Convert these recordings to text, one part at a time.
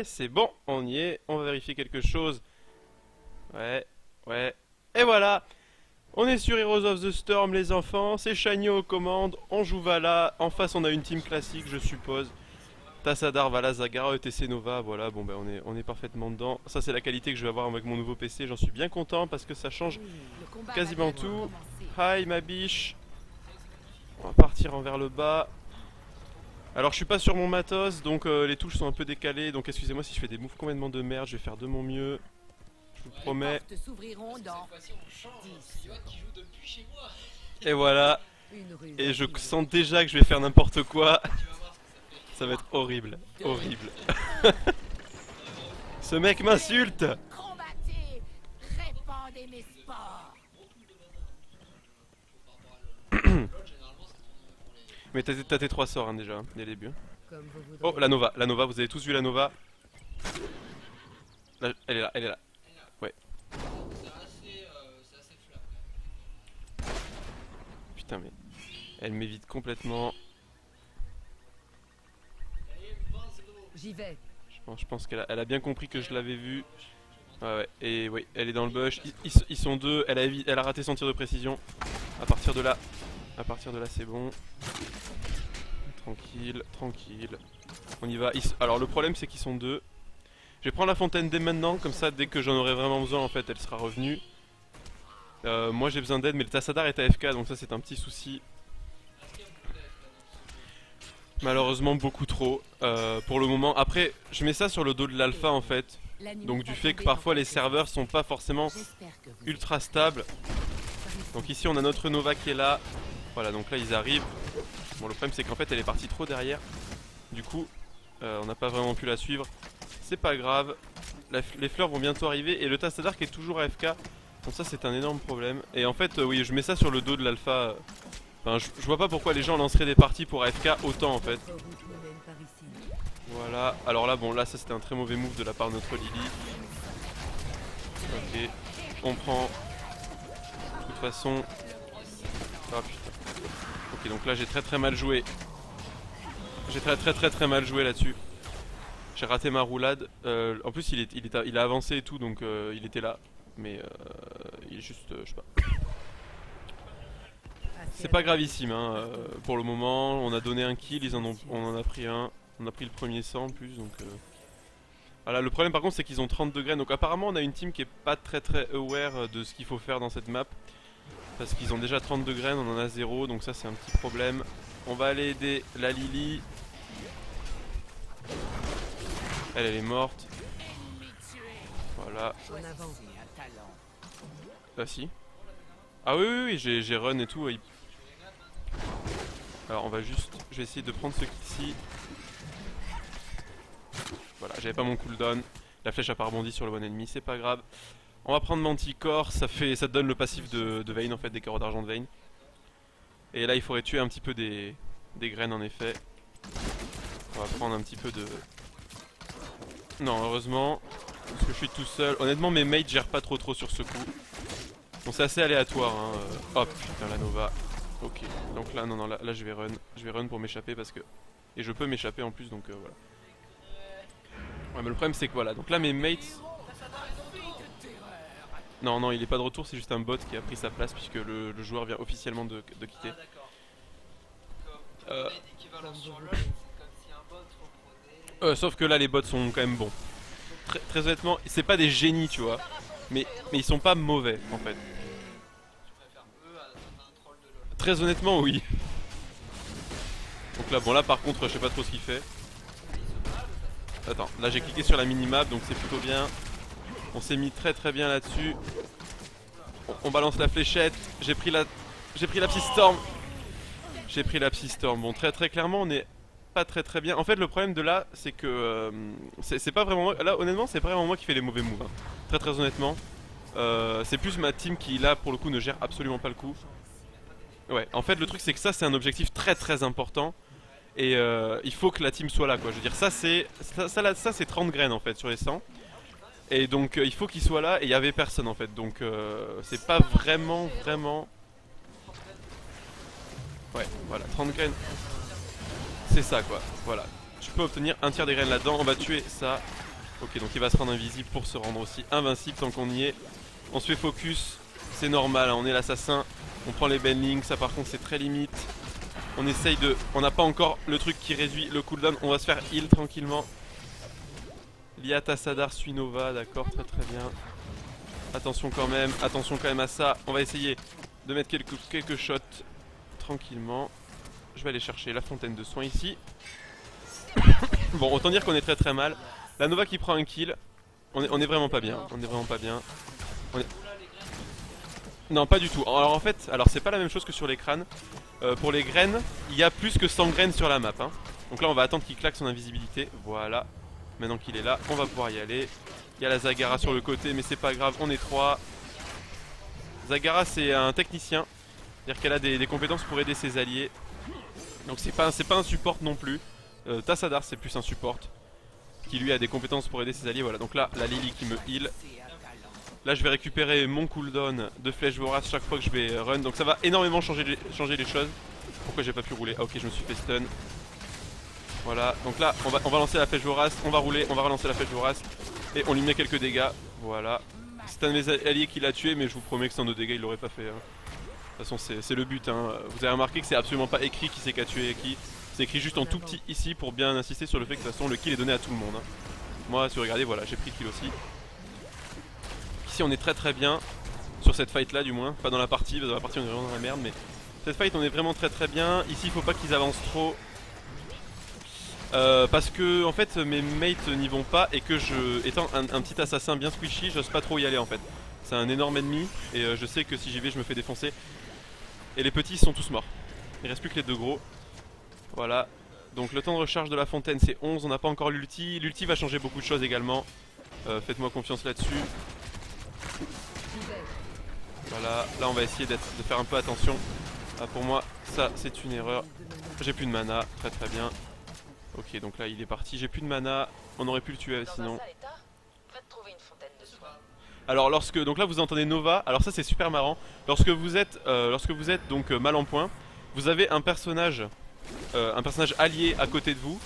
c'est bon, on y est, on va vérifier quelque chose. Ouais, ouais, et voilà. On est sur Heroes of the Storm les enfants, c'est Shagno aux commandes, on joue Vala, en face on a une team classique je suppose. Tassadar, Vala, Zagara, ETC Nova, voilà, bon ben on est parfaitement dedans. Ça c'est la qualité que je vais avoir avec mon nouveau PC, j'en suis bien content parce que ça change quasiment tout. Hi ma biche. On va partir envers le bas. Alors je suis pas sur mon matos donc les touches sont un peu décalées donc excusez-moi si je fais des moves complètement de merde, je vais faire de mon mieux. Je vous promets. Et voilà. Et je sens déjà que je vais faire n'importe quoi. Ça va être horrible. Horrible. Ce mec m'insulte. Mais t'as tes 3 sorts hein, déjà, hein, dès le début. Oh, la Nova, vous avez tous vu la Nova. Là, elle est là, elle est là. Ouais. Putain mais... Elle m'évite complètement. J'y vais. Je pense qu'elle a bien compris que je l'avais vu. Ouais, ouais, et oui, elle est dans le bush. Ils sont deux, elle a raté son tir de précision. À partir de là c'est bon. Tranquille, tranquille. On y va. Alors le problème c'est qu'ils sont deux. Je vais prendre la fontaine dès maintenant, comme ça dès que j'en aurai vraiment besoin en fait elle sera revenue. Moi j'ai besoin d'aide mais le Tassadar est AFK donc ça c'est un petit souci. Malheureusement beaucoup trop pour le moment. Après je mets ça sur le dos de l'alpha en fait. Donc du fait que parfois les serveurs sont pas forcément ultra stables. Donc ici on a notre Nova qui est là. Voilà donc là ils arrivent. Bon le problème c'est qu'en fait elle est partie trop derrière. Du coup on n'a pas vraiment pu la suivre. C'est pas grave. Les fleurs vont bientôt arriver et le Tassadar qui est toujours AFK. Donc ça c'est un énorme problème. Et en fait oui je mets ça sur le dos de l'alpha. Enfin je vois pas pourquoi les gens lanceraient des parties pour AFK autant en fait. Voilà, alors là bon là ça c'était un très mauvais move de la part de notre Lily. Ok, on prend. De toute façon. Ah putain. Ok donc là j'ai très mal joué. J'ai très mal joué là-dessus. J'ai raté ma roulade. En plus il a avancé et tout donc il était là. Mais il est juste je sais pas. C'est pas gravissime hein, pour le moment. On a donné un kill, on en a pris un. On a pris le premier sang en plus donc voilà le problème par contre c'est qu'ils ont 32 graines donc apparemment on a une team qui est pas très aware de ce qu'il faut faire dans cette map. Parce qu'ils ont déjà 32 graines, on en a 0 donc ça c'est un petit problème. On va aller aider la Lily. Elle est morte. Voilà. Ah si. Ah oui j'ai run et tout. Alors on va juste, je vais essayer de prendre ce kill-ci. Voilà, j'avais pas mon cooldown. La flèche a pas rebondi sur le bon ennemi, c'est pas grave. On va prendre Manticore, ça donne le passif de Vayne en fait, des carreaux d'argent de Vayne. Et là il faudrait tuer un petit peu des graines en effet. On va prendre un petit peu de... Non heureusement, parce que je suis tout seul. Honnêtement mes mates gèrent pas trop sur ce coup. Bon c'est assez aléatoire hein. Hop putain la Nova. Ok, donc là non là je vais run. Je vais run pour m'échapper parce que... Et je peux m'échapper en plus donc voilà. Ouais mais le problème c'est que voilà, donc là mes mates... Non il est pas de retour, c'est juste un bot qui a pris sa place puisque le joueur vient officiellement de quitter. Sauf que là les bots sont quand même bons. Très honnêtement, c'est pas des génies tu vois, mais ils sont pas mauvais en fait. Très honnêtement oui. Donc là bon là par contre je sais pas trop ce qu'il fait. Attends, là j'ai cliqué sur la minimap donc c'est plutôt bien. On s'est mis très bien là-dessus. On balance la fléchette. J'ai pris la Psy-Storm. J'ai pris la Psy-Storm. Bon très clairement on est pas très bien. En fait le problème de là c'est que c'est pas vraiment moi. Là honnêtement c'est pas vraiment moi qui fais les mauvais moves hein. Très honnêtement c'est plus ma team qui là pour le coup ne gère absolument pas le coup. Ouais en fait le truc c'est que ça c'est un objectif très important. Et il faut que la team soit là quoi. Je veux dire ça c'est 30 graines en fait sur les 100. Et donc il faut qu'il soit là et il y avait personne en fait. Donc c'est pas vraiment. Ouais voilà 30 graines. C'est ça quoi. Voilà. Tu peux obtenir un tiers des graines là-dedans. On va tuer ça. Ok, donc il va se rendre invisible pour se rendre aussi invincible tant qu'on y est. On se fait focus, c'est normal, hein, on est l'assassin. On prend les bendings, ça par contre c'est très limite. On essaye de... On n'a pas encore le truc qui réduit le cooldown. On va se faire heal tranquillement. Liat Tassadar suit Nova, d'accord, très très bien. Attention quand même à ça. On va essayer de mettre quelques shots tranquillement. Je vais aller chercher la fontaine de soins ici. Bon, autant dire qu'on est très très mal. La Nova qui prend un kill. On est vraiment pas bien. On est vraiment pas bien. Non, pas du tout. Alors en fait, c'est pas la même chose que sur les crânes. Pour les graines, il y a plus que 100 graines sur la map. Hein. Donc là, on va attendre qu'il claque son invisibilité. Voilà. Maintenant qu'il est là, on va pouvoir y aller. Il y a la Zagara sur le côté, mais c'est pas grave, on est 3. Zagara, c'est un technicien. C'est-à-dire qu'elle a des compétences pour aider ses alliés. Donc c'est pas un support non plus. Tassadar, c'est plus un support. Qui lui a des compétences pour aider ses alliés. Voilà, donc là, la Lily qui me heal. Là, je vais récupérer mon cooldown de flèche vorace chaque fois que je vais run. Donc ça va énormément changer les choses. Pourquoi j'ai pas pu rouler? Ah ok, je me suis fait stun. Voilà, donc là, on va lancer la flèche vorace. On va rouler, on va relancer la flèche vorace. Et on lui met quelques dégâts. Voilà. C'est un de mes alliés qui l'a tué, mais je vous promets que sans nos dégâts, il l'aurait pas fait. Hein. De toute façon, c'est le but. Hein. Vous avez remarqué que c'est absolument pas écrit qui c'est qui a tué qui. C'est écrit juste en tout petit ici pour bien insister sur le fait que de toute façon, le kill est donné à tout le monde. Hein. Moi, si vous regardez, voilà, j'ai pris le kill aussi. Ici, on est très très bien. Sur cette fight là, du moins. Pas dans la partie, parce que dans la partie, on est vraiment dans la merde. Mais cette fight, on est vraiment très très bien. Ici, il faut pas qu'ils avancent trop. Parce que en fait mes mates n'y vont pas et que étant un petit assassin bien squishy, j'ose pas trop y aller en fait. C'est un énorme ennemi et je sais que si j'y vais je me fais défoncer. Et les petits sont tous morts. Il reste plus que les deux gros. Voilà. Donc le temps de recharge de la fontaine c'est 11, on n'a pas encore l'ulti. L'ulti va changer beaucoup de choses également. Faites-moi confiance là-dessus. Voilà, là on va essayer de faire un peu attention. Ah, pour moi ça c'est une erreur. J'ai plus de mana, très très bien. Ok, donc là il est parti, j'ai plus de mana, on aurait pu le tuer sinon. Alors donc là vous entendez Nova, alors ça c'est super marrant. Lorsque vous êtes donc mal en point, vous avez un personnage allié à côté de vous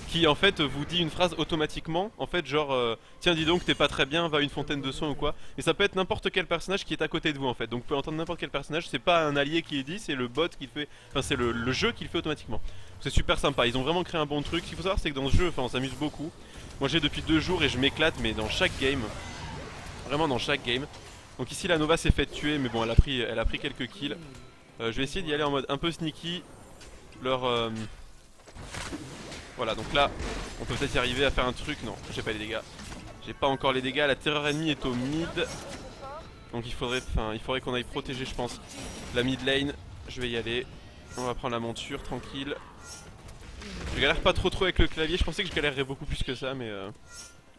qui en fait vous dit une phrase automatiquement, en fait genre tiens dis donc t'es pas très bien, va à une fontaine de soins ou quoi. Et ça peut être n'importe quel personnage qui est à côté de vous en fait, donc vous pouvez entendre n'importe quel personnage, c'est pas un allié qui est dit, c'est le bot qui le fait, enfin c'est le jeu qui le fait automatiquement. C'est super sympa, ils ont vraiment créé un bon truc. Ce qu'il faut savoir c'est que dans ce jeu, on s'amuse beaucoup. Moi j'ai depuis 2 jours et je m'éclate mais dans chaque game. Vraiment dans chaque game. Donc ici la Nova s'est fait tuer mais bon elle a pris quelques kills. Je vais essayer d'y aller en mode un peu sneaky. Voilà, donc là, on peut peut-être y arriver à faire un truc. Non, j'ai pas les dégâts. J'ai pas encore les dégâts. La terreur ennemie est au mid. Donc il faudrait qu'on aille protéger, je pense, la mid lane. Je vais y aller. On va prendre la monture, tranquille. Je galère pas trop avec le clavier. Je pensais que je galérerais beaucoup plus que ça, mais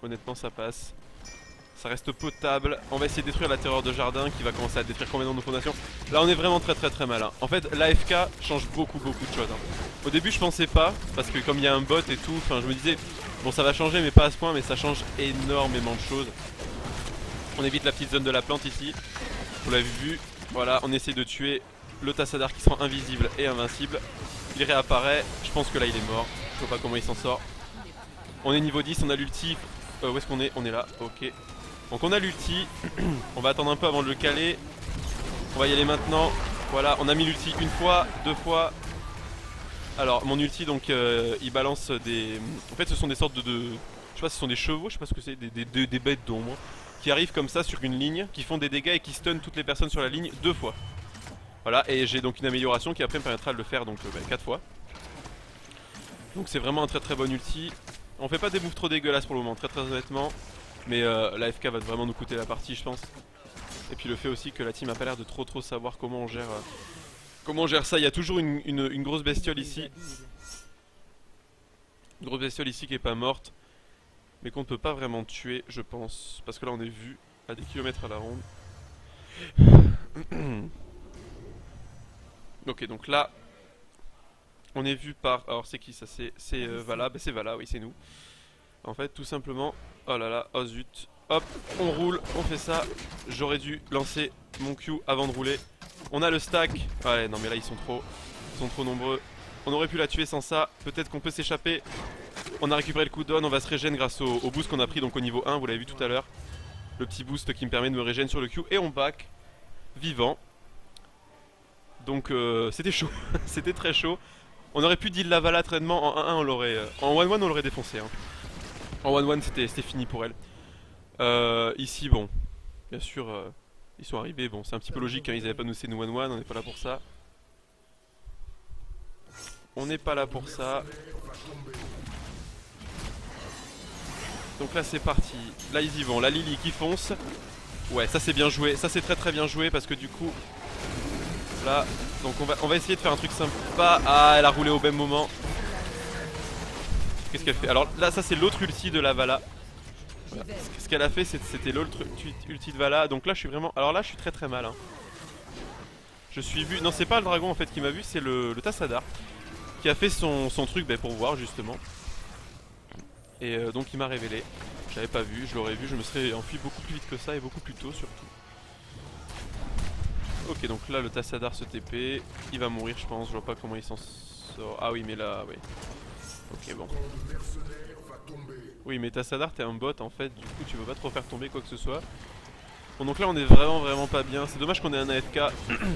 honnêtement, ça passe. Ça reste potable. On va essayer de détruire la terreur de jardin qui va commencer à détruire complètement nos fondations. Là on est vraiment très mal. Hein. En fait l'AFK change beaucoup de choses. Hein. Au début je pensais pas, parce que comme il y a un bot et tout, je me disais bon ça va changer mais pas à ce point, mais ça change énormément de choses. On évite la petite zone de la plante ici. Vous l'avez vu. Voilà, on essaie de tuer le Tassadar qui sera invisible et invincible. Il réapparaît, je pense que là il est mort. Je sais pas comment il s'en sort. On est niveau 10, on a l'ulti. Où est-ce qu'on est? On est là, ok. Donc on a l'ulti, on va attendre un peu avant de le caler. On va y aller maintenant. Voilà, on a mis l'ulti une fois, 2 fois. Alors mon ulti donc il balance des... En fait ce sont des sortes de... Je sais pas si ce sont des chevaux, je sais pas ce que c'est, des bêtes d'ombre qui arrivent comme ça sur une ligne, qui font des dégâts et qui stun toutes les personnes sur la ligne 2 fois. Voilà, et j'ai donc une amélioration qui après me permettra de le faire donc 4 fois. Donc c'est vraiment un très bon ulti. On fait pas des moves trop dégueulasses pour le moment, très honnêtement. Mais l'AFK va vraiment nous coûter la partie je pense. Et puis le fait aussi que la team a pas l'air de trop savoir comment on gère ça. Il y a toujours une grosse bestiole ici. Une grosse bestiole ici qui est pas morte. Mais qu'on ne peut pas vraiment tuer je pense. Parce que là on est vu à des kilomètres à la ronde. Ok donc là on est vu par... Alors c'est qui ça? C'est Vala, c'est Vala, oui c'est nous. En fait tout simplement... Oh là là, oh zut. Hop, on roule, on fait ça. J'aurais dû lancer mon Q avant de rouler. On a le stack. Ouais non mais là ils sont trop nombreux. On aurait pu la tuer sans ça. Peut-être qu'on peut s'échapper. On a récupéré le cooldown, on va se régénérer grâce au boost qu'on a pris donc au niveau 1, vous l'avez vu tout à l'heure. Le petit boost qui me permet de me régénérer sur le Q et on back vivant. Donc c'était chaud, c'était très chaud. On aurait pu deal la Vala traitement en 1-1, on l'aurait en 1-1 on l'aurait défoncé hein. En 1-1 c'était fini pour elle. Ici bon, bien sûr ils sont arrivés, bon c'est un petit peu logique hein, ils avaient pas nous c'est nous 1-1, on n'est pas là pour ça. On n'est pas là pour ça. Donc là c'est parti, là ils y vont, la Lily qui fonce. Ouais ça c'est bien joué, ça c'est très bien joué parce que du coup là, donc on va essayer de faire un truc sympa. Ah elle a roulé au même moment. Qu'est-ce qu'elle fait? Alors là ça c'est l'autre ulti de la Vala. Voilà. Ce qu'elle a fait c'était l'autre ulti de Vala. Donc là je suis vraiment, alors là je suis très mal hein. Je suis vu, non c'est pas le dragon en fait qui m'a vu, c'est le Tassadar qui a fait son truc pour voir justement. Et donc il m'a révélé. J'avais pas vu, je l'aurais vu, je me serais enfui beaucoup plus vite que ça et beaucoup plus tôt surtout. Ok donc là le Tassadar se TP, il va mourir je pense, je vois pas comment il s'en sort. Ah oui mais là, oui. Ok bon. Oui mais Tassadar t'es un bot en fait, du coup tu veux pas trop faire tomber quoi que ce soit. Bon donc là on est vraiment pas bien, c'est dommage qu'on ait un AFK.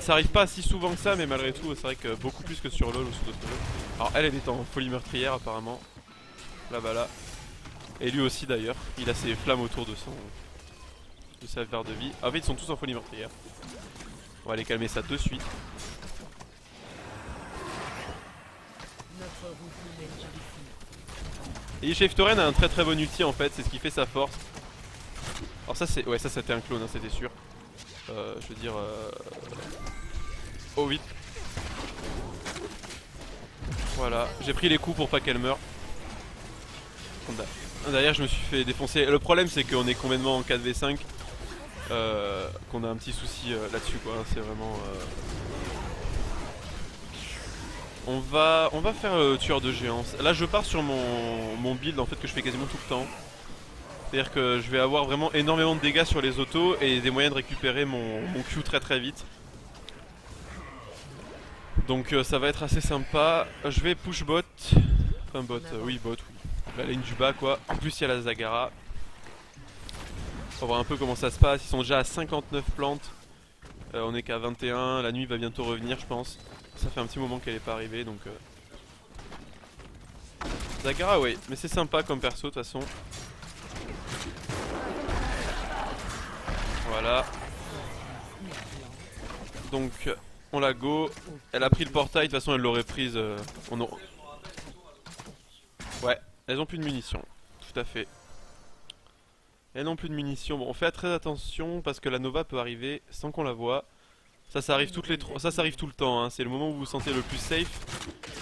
Ça arrive pas si souvent que ça mais malgré tout c'est vrai que beaucoup plus que sur LoL ou sur d'autres jeux. Alors elle est en folie meurtrière apparemment. Là-bas là. Et lui aussi d'ailleurs, il a ses flammes autour de sa barre de vie. En fait ils sont tous en folie meurtrière. On va aller calmer ça de suite. Et Shiftoren a un très bon ulti en fait, c'est ce qui fait sa force. Alors ça c'est, ouais ça c'était un clone hein, c'était sûr. Je veux dire oh vite. Voilà, j'ai pris les coups pour pas qu'elle meure. Derrière je me suis fait défoncer. Le problème c'est qu'on est complètement en 4v5. Qu'on a un petit souci là-dessus quoi, c'est vraiment... On va faire tueur de géants. Là je pars sur mon build en fait que je fais quasiment tout le temps. C'est-à-dire que je vais avoir vraiment énormément de dégâts sur les autos et des moyens de récupérer mon Q très vite. Donc ça va être assez sympa. Je vais push bot. Enfin bot, oui bot, oui. La ligne du bas quoi. En plus il y a la Zagara. On va voir un peu comment ça se passe. Ils sont déjà à 59 plantes. On est qu'à 21. La nuit va bientôt revenir je pense. Ça fait un petit moment qu'elle est pas arrivée donc Zagara oui, mais c'est sympa comme perso de toute façon. Voilà. Donc on la go. Elle a pris le portail, de toute façon elle l'aurait prise. Ouais, elles ont plus de munitions. Tout à fait. Elles n'ont plus de munitions. Bon, on fait très attention parce que la Nova peut arriver sans qu'on la voie. Ça arrive toutes les ça arrive tout le temps. Hein. C'est le moment où vous vous sentez le plus safe.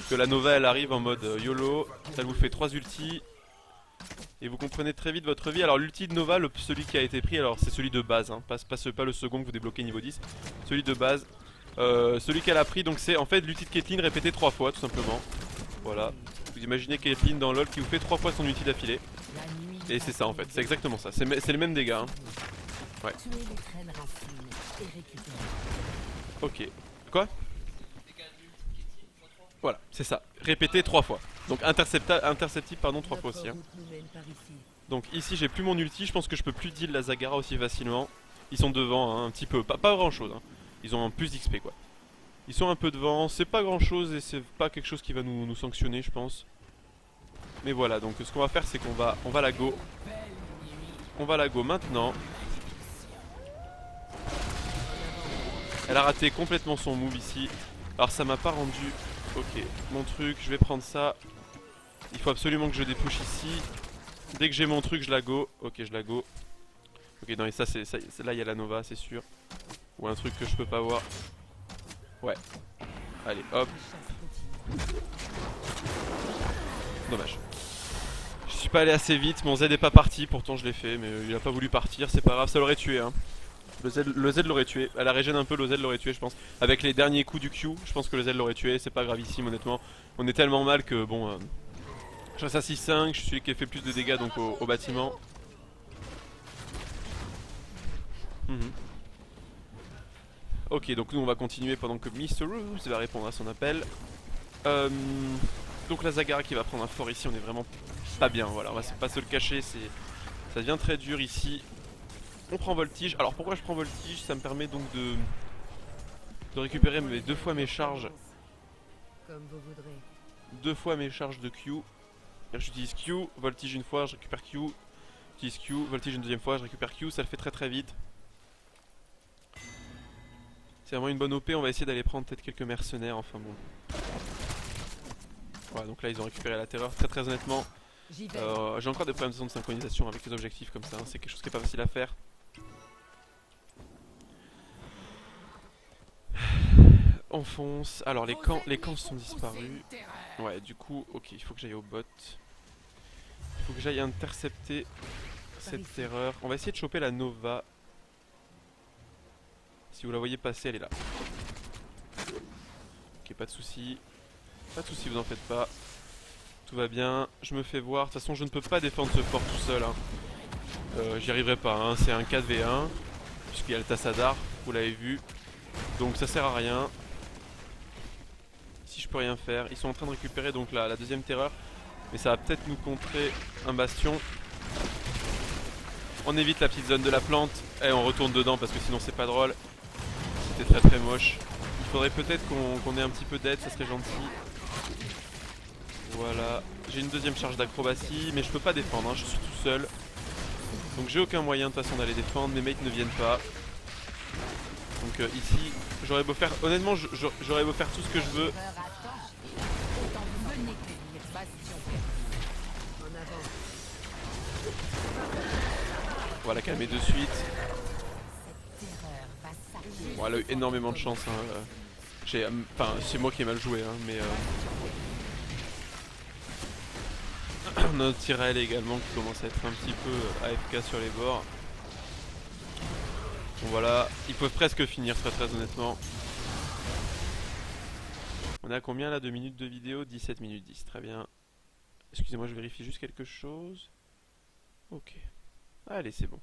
Que la Nova elle arrive en mode YOLO. Ça vous fait 3 ultis. Et vous comprenez très vite votre vie. Alors l'ulti de Nova, celui qui a été pris, alors c'est celui de base. Hein. Pas le second que vous débloquez niveau 10. Celui de base. Celui qu'elle a pris, donc c'est en fait l'ulti de Caitlyn répété 3 fois tout simplement. Voilà. Vous imaginez Caitlyn dans LoL qui vous fait 3 fois son ulti d'affilée. Et c'est ça en fait, c'est exactement ça. C'est les mêmes dégâts. Hein. Ouais. Ok. Quoi? Voilà, c'est ça. Répété 3 fois. Donc interceptible pardon 3 fois aussi. Hein. Donc ici j'ai plus mon ulti, je pense que je peux plus deal la Zagara aussi facilement. Ils sont devant hein, un petit peu, pas grand chose. Hein. Ils ont un plus d'XP quoi. Ils sont un peu devant, c'est pas grand chose et c'est pas quelque chose qui va nous sanctionner je pense. Mais voilà, donc ce qu'on va faire c'est qu'on va la go. On va la go maintenant. Elle a raté complètement son move ici. Alors ça m'a pas rendu... Ok, mon truc, je vais prendre ça. Il faut absolument que je dépush ici. Dès que j'ai mon truc je la go. Ok je la go. Ok non et ça c'est là il y a la Nova c'est sûr. Ou un truc que je peux pas voir. Ouais. Allez hop. Dommage. Je suis pas allé assez vite, mon Z est pas parti, pourtant je l'ai fait, mais il a pas voulu partir, c'est pas grave, ça l'aurait tué hein. Le Z l'aurait tué, elle a régène un peu, le Z l'aurait tué je pense. Avec les derniers coups du Q, je pense que le Z l'aurait tué, c'est pas gravissime honnêtement. On est tellement mal que bon... je reste à 6-5, je suis celui qui a fait le plus de dégâts donc au bâtiment. Ok donc nous on va continuer pendant que Mr. Rose va répondre à son appel. Donc la Zagara qui va prendre un fort ici, on est vraiment pas bien, voilà, on va pas se le cacher, ça devient très dur ici. On prend voltige, alors pourquoi je prends voltige? Ça me permet donc de récupérer deux fois mes charges. Comme vous voudrez. Deux fois mes charges de Q. J'utilise Q, voltige une fois, je récupère Q. J'utilise Q, voltige une deuxième fois, je récupère Q, ça le fait très très vite. C'est vraiment une bonne OP, on va essayer d'aller prendre peut-être quelques mercenaires, enfin bon. Voilà, donc là ils ont récupéré la terreur, très honnêtement. J'ai encore des problèmes de synchronisation avec les objectifs comme ça, hein. C'est quelque chose qui est pas facile à faire. On fonce, alors les camps sont disparus. Ouais, du coup, ok, il faut que j'aille au bot. Il faut que j'aille intercepter cette terreur. On va essayer de choper la Nova. Si vous la voyez passer, elle est là. Ok, pas de soucis. Pas de soucis, vous en faites pas. Tout va bien, je me fais voir. De toute façon, je ne peux pas défendre ce fort tout seul, hein. J'y arriverai pas, hein. C'est un 4v1. Puisqu'il y a le Tassadar, vous l'avez vu. Donc ça sert à rien. Ici, je peux rien faire. Ils sont en train de récupérer donc la deuxième terreur. Mais ça va peut-être nous contrer un bastion. On évite la petite zone de la plante. Et on retourne dedans parce que sinon c'est pas drôle. C'était très très moche. Il faudrait peut-être qu'on ait un petit peu d'aide, ça serait gentil. Voilà. J'ai une deuxième charge d'acrobatie, mais je peux pas défendre, hein. Je suis tout seul. Donc j'ai aucun moyen de toute façon d'aller défendre, mes mates ne viennent pas. Donc ici, j'aurais beau faire, honnêtement j'aurais beau faire tout ce que je veux. Voilà, calmer de suite. Bon, elle a eu énormément de chance, hein. Enfin, c'est moi qui ai mal joué, hein, mais notre Tyrell également qui commence à être un petit peu AFK sur les bords. Bon voilà, ils peuvent presque finir très honnêtement. On est à combien là de minutes de vidéo? 17 minutes 10, très bien. Excusez-moi, je vérifie juste quelque chose. Ok. Allez, c'est bon.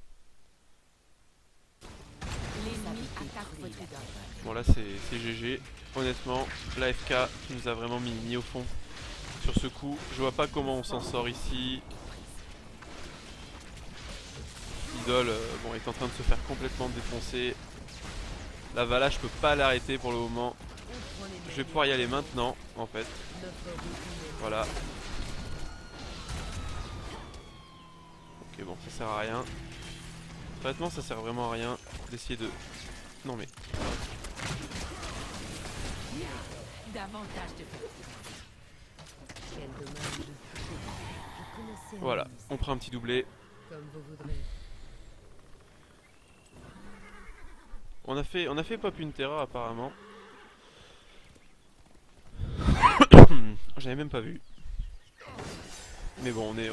Bon là c'est GG. Honnêtement, l'AFK qui nous a vraiment mis au fond sur ce coup. Je vois pas comment on s'en sort ici. Idol bon, est en train de se faire complètement défoncer. La Vala, je peux pas l'arrêter pour le moment. Je vais pouvoir y aller maintenant en fait. Voilà. Ok, bon, ça sert à rien. Honnêtement, ça sert vraiment à rien d'essayer de... Non mais... Voilà, on prend un petit doublé. On a fait pop une terreur apparemment. J'avais même pas vu. Mais bon, on est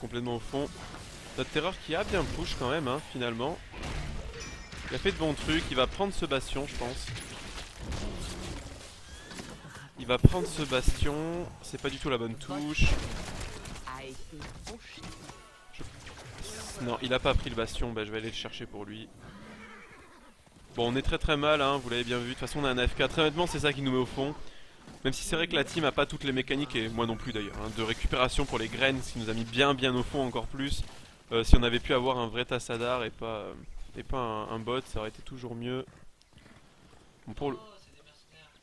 complètement au fond. Notre terreur qui a bien push quand même, hein, finalement. Il a fait de bons trucs, il va prendre ce bastion, je pense. Il va prendre ce bastion, c'est pas du tout la bonne touche. Non, il a pas pris le bastion, bah je vais aller le chercher pour lui. Bon, on est très mal, hein, vous l'avez bien vu. De toute façon, on a un AFK. Très honnêtement, c'est ça qui nous met au fond. Même si c'est vrai que la team a pas toutes les mécaniques, et moi non plus d'ailleurs, hein, de récupération pour les graines, ce qui nous a mis bien au fond encore plus. Si on avait pu avoir un vrai Tassadar et pas un bot, ça aurait été toujours mieux. Bon,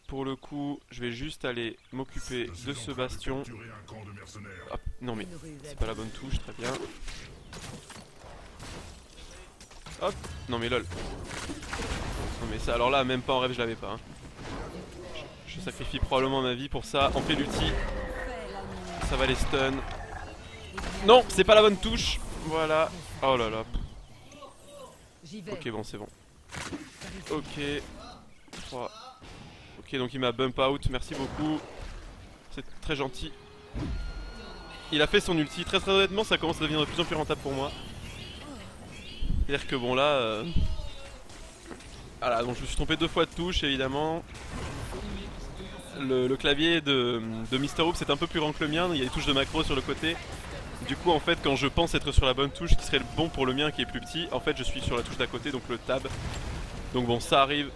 pour le coup, je vais juste aller m'occuper de ce bastion. Hop, non mais, c'est pas la bonne touche, très bien. Hop, non mais lol. Non mais ça, alors là, même pas en rêve, je l'avais pas. Hein. Je sacrifie probablement ma vie pour ça. On fait l'ulti. Ça va les stun. Non, c'est pas la bonne touche. Voilà. Oh là là. Ok, bon, c'est bon. Ok. 3. Ok, donc il m'a bump out. Merci beaucoup. C'est très gentil. Il a fait son ulti. Très honnêtement, ça commence à devenir de plus en plus rentable pour moi. C'est-à-dire que bon, là. Voilà, donc je me suis trompé 2 fois de touche, évidemment. Le clavier de Mr. Hoop c'est un peu plus grand que le mien, il y a des touches de macro sur le côté. Du coup en fait quand je pense être sur la bonne touche qui serait le bon pour le mien qui est plus petit, en fait je suis sur la touche d'à côté, donc le tab. Donc bon, ça arrive.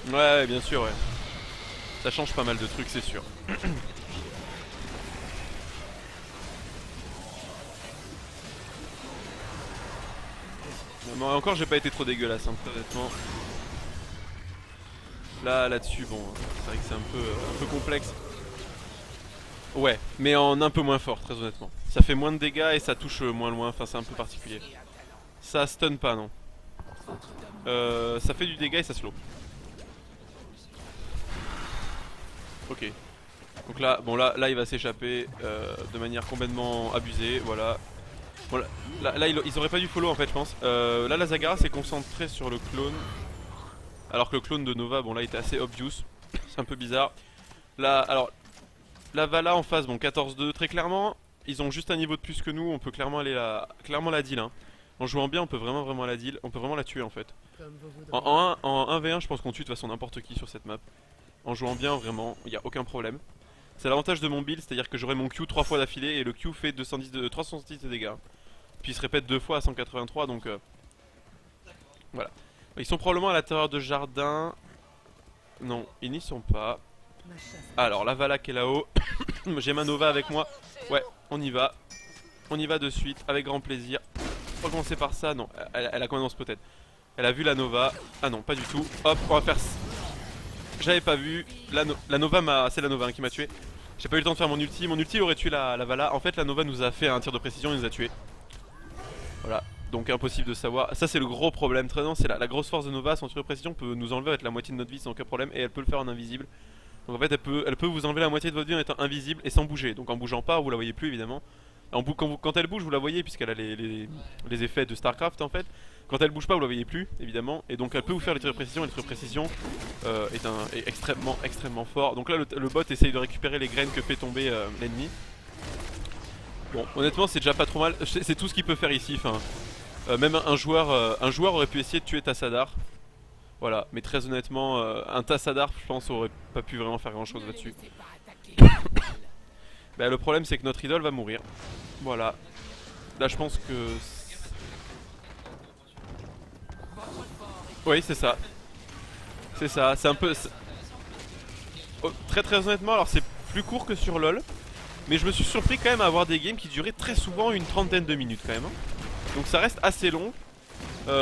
Ouais bien sûr, ouais. Ça change pas mal de trucs, c'est sûr. Bon, encore j'ai pas été trop dégueulasse hein, très honnêtement. Là-dessus bon c'est vrai que c'est un peu complexe. Ouais mais en un peu moins fort très honnêtement. Ça fait moins de dégâts et ça touche moins loin, enfin c'est un peu particulier. Ça stun pas non. Ça fait du dégât et ça slow. Ok. Donc là, bon là il va s'échapper de manière complètement abusée, voilà. Bon, là ils auraient pas dû follow en fait je pense. Là la Zagara s'est concentrée sur le clone. Alors que le clone de Nova, bon là il était assez obvious. C'est un peu bizarre. Là, alors, la Vala en face, bon 14-2, très clairement, ils ont juste un niveau de plus que nous, on peut clairement aller clairement la deal hein. En jouant bien on peut vraiment la deal, on peut vraiment la tuer en fait. Comme vous voudrez. En 1v1 je pense qu'on tue de toute façon n'importe qui sur cette map. En jouant bien vraiment, il n'y a aucun problème. C'est l'avantage de mon build, c'est-à-dire que j'aurai mon Q 3 fois d'affilée et le Q fait 310 de dégâts. Puis il se répète 2 fois à 183 donc voilà. Ils sont probablement à l'intérieur de jardin. Non, ils n'y sont pas. Alors la Vala qui est là-haut. J'ai ma Nova avec moi. Ouais, on y va. On y va de suite, avec grand plaisir. On va commencer par ça. Non, elle a commencé peut-être. Elle a vu la Nova. Ah non, pas du tout. Hop, on va faire. J'avais pas vu. La Nova c'est la Nova hein, qui m'a tué. J'ai pas eu le temps de faire mon ulti. Mon ulti aurait tué la Vala. En fait, la Nova nous a fait un tir de précision et nous a tué. Voilà. Donc impossible de savoir. Ça c'est le gros problème. Très bien, c'est la grosse force de Nova. Son tir de précision peut nous enlever avec la moitié de notre vie sans aucun problème. Et elle peut le faire en invisible. Donc en fait elle peut vous enlever la moitié de votre vie en étant invisible et sans bouger. Donc en bougeant pas vous la voyez plus évidemment. Quand elle bouge vous la voyez puisqu'elle a les effets de Starcraft en fait. Quand elle bouge pas vous la voyez plus évidemment. Et donc elle peut vous faire les tirs de précision. Et les tirs de précision est extrêmement fort. Donc là le bot essaye de récupérer les graines que fait tomber l'ennemi. Bon honnêtement c'est déjà pas trop mal. C'est tout ce qu'il peut faire ici. Enfin, même un joueur aurait pu essayer de tuer Tassadar. Voilà, mais très honnêtement, un Tassadar, je pense, aurait pas pu vraiment faire grand chose là-dessus. Bah, le problème, c'est que notre idole va mourir. Voilà. Là, je pense que. Oui, c'est ça. C'est ça, c'est un peu. Oh, très honnêtement, alors c'est plus court que sur LoL. Mais je me suis surpris quand même à avoir des games qui duraient très souvent une trentaine de minutes quand même. Donc ça reste assez long.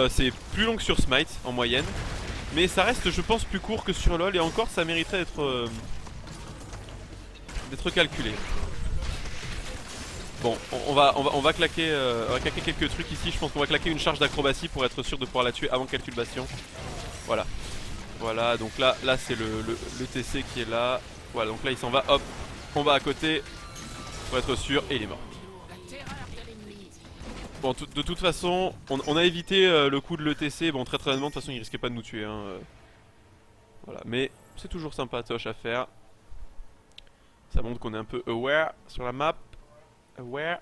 C'est plus long que sur Smite en moyenne. Mais ça reste je pense plus court que sur LoL et encore ça mériterait d'être calculé. Bon on va claquer quelques trucs ici. Je pense qu'on va claquer une charge d'acrobatie pour être sûr de pouvoir la tuer avant qu'elle tue le bastion. Voilà. Voilà donc là c'est le TC qui est là. Voilà donc là il s'en va, hop, on va à côté pour être sûr et il est mort. Bon de toute façon on a évité le coup de l'ETC. Bon très honnêtement de toute façon il risquait pas de nous tuer hein. Voilà mais c'est toujours sympatoche à faire. Ça montre qu'on est un peu aware sur la map. Aware.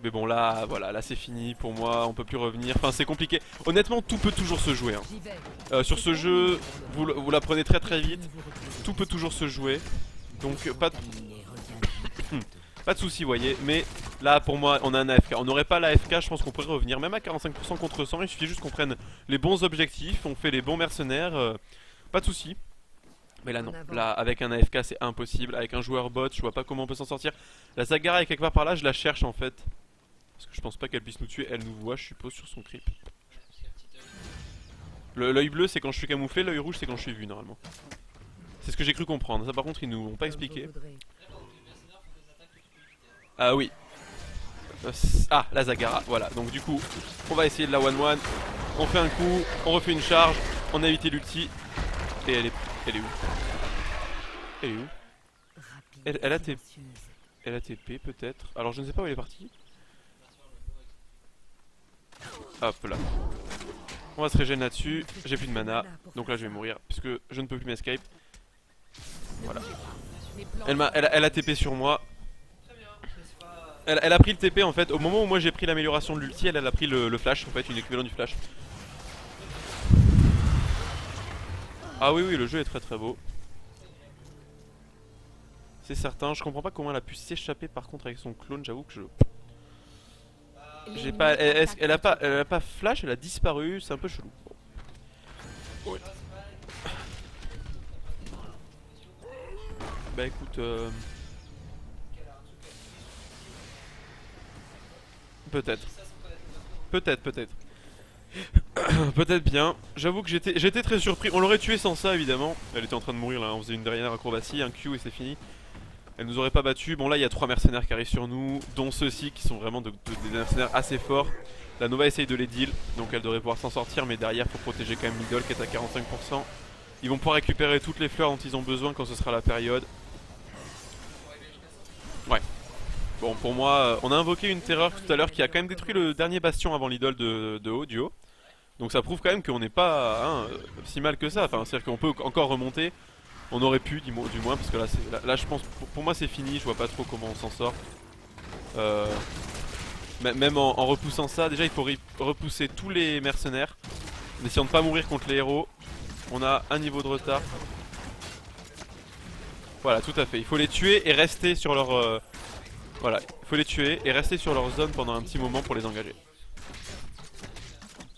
Mais bon là voilà là c'est fini pour moi, on peut plus revenir. Enfin c'est compliqué. Honnêtement tout peut toujours se jouer hein. Sur ce jeu vous l'apprenez très vite. Tout peut toujours se jouer. Donc pas de... pas de soucis, vous voyez, mais là pour moi on a un AFK. On n'aurait pas l'AFK, je pense qu'on pourrait revenir même à 45% contre 100. Il suffit juste qu'on prenne les bons objectifs, on fait les bons mercenaires, pas de soucis. Mais là non, là avec un AFK c'est impossible. Avec un joueur bot je vois pas comment on peut s'en sortir. La Zagara est quelque part par là, je la cherche en fait. Parce que je pense pas qu'elle puisse nous tuer, elle nous voit je suppose sur son creep. L'œil bleu c'est quand je suis camouflé, l'œil rouge c'est quand je suis vu normalement. C'est ce que j'ai cru comprendre, ça par contre ils nous l'ont pas expliqué. Ah oui. Ah la Zagara, voilà. Donc du coup on va essayer de la 1-1. On fait un coup, on refait une charge, on a évité l'ulti. Et elle est où? Elle est où? Elle a TP peut-être. Alors je ne sais pas où elle est partie. Hop là. On va se régénérer là-dessus. J'ai plus de mana. Donc là je vais mourir puisque je ne peux plus m'escape. Voilà. Elle a TP sur moi. Elle a pris le TP en fait. Au moment où moi j'ai pris l'amélioration de l'ulti, elle a pris le flash en fait, une équivalent du flash. Ah oui le jeu est très beau. C'est certain, je comprends pas comment elle a pu s'échapper par contre avec son clone, j'avoue que je... J'ai pas... Elle a pas flash, elle a disparu, c'est un peu chelou. Ouais. Bah écoute, peut-être. Peut-être, peut-être. Peut-être bien. J'avoue que j'étais très surpris. On l'aurait tué sans ça évidemment. Elle était en train de mourir là, on faisait une dernière acrobatie, un Q et c'est fini. Elle nous aurait pas battu. Bon là il y a 3 mercenaires qui arrivent sur nous, dont ceux-ci qui sont vraiment des mercenaires assez forts. La Nova essaye de les deal, donc elle devrait pouvoir s'en sortir, mais derrière faut protéger quand même l'idole qui est à 45%. Ils vont pouvoir récupérer toutes les fleurs dont ils ont besoin quand ce sera la période. Ouais. Bon pour moi, on a invoqué une terreur tout à l'heure qui a quand même détruit le dernier bastion avant l'idole de haut, du haut. Donc ça prouve quand même qu'on n'est pas si mal que ça. Enfin, c'est-à-dire qu'on peut encore remonter. On aurait pu, du moins, parce que là je pense, pour moi c'est fini. Je vois pas trop comment on s'en sort. Même en repoussant ça, déjà il faut repousser tous les mercenaires. En essayant de pas mourir contre les héros. On a un niveau de retard. Voilà, tout à fait. Il faut les tuer et rester sur leur... voilà, il faut les tuer et rester sur leur zone pendant un petit moment pour les engager.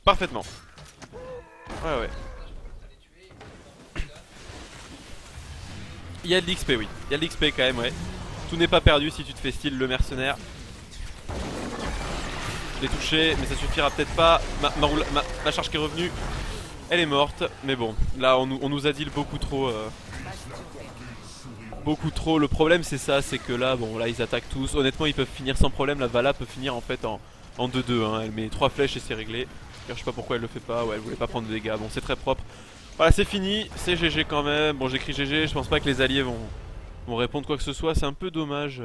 Parfaitement. Ouais, ouais. Il y a de l'XP, oui. Il y a de l'XP quand même, ouais. Tout n'est pas perdu si tu te fais style le mercenaire. Je l'ai touché, mais ça suffira peut-être pas. Ma charge qui est revenue, elle est morte. Mais bon, là on nous a deal beaucoup trop. Beaucoup trop. Le problème c'est ça, c'est que là, bon, là ils attaquent tous. Honnêtement, ils peuvent finir sans problème. La Vala peut finir en fait en 2-2. Hein. Elle met 3 flèches et c'est réglé. Je sais pas pourquoi elle le fait pas. Ouais, elle voulait pas prendre de dégâts. Bon, c'est très propre. Voilà, c'est fini. C'est GG quand même. Bon, j'écris GG. Je pense pas que les alliés vont répondre quoi que ce soit. C'est un peu dommage,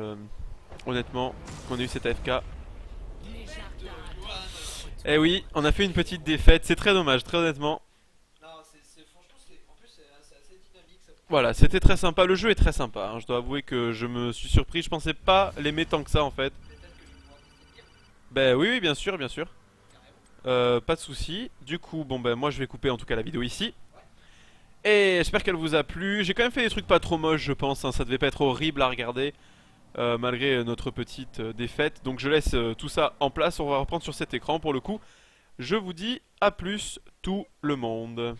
honnêtement, qu'on ait eu cette AFK. Eh oui, on a fait une petite défaite. C'est très dommage, très honnêtement. Voilà, c'était très sympa. Le jeu est très sympa. Hein. Je dois avouer que je me suis surpris. Je pensais pas l'aimer tant que ça en fait. Ben oui, oui, bien sûr, bien sûr. Pas de souci. Du coup, bon ben moi je vais couper en tout cas la vidéo ici. Et j'espère qu'elle vous a plu. J'ai quand même fait des trucs pas trop moches, je pense. Hein. Ça devait pas être horrible à regarder. Malgré notre petite défaite. Donc je laisse tout ça en place. On va reprendre sur cet écran pour le coup. Je vous dis à plus tout le monde.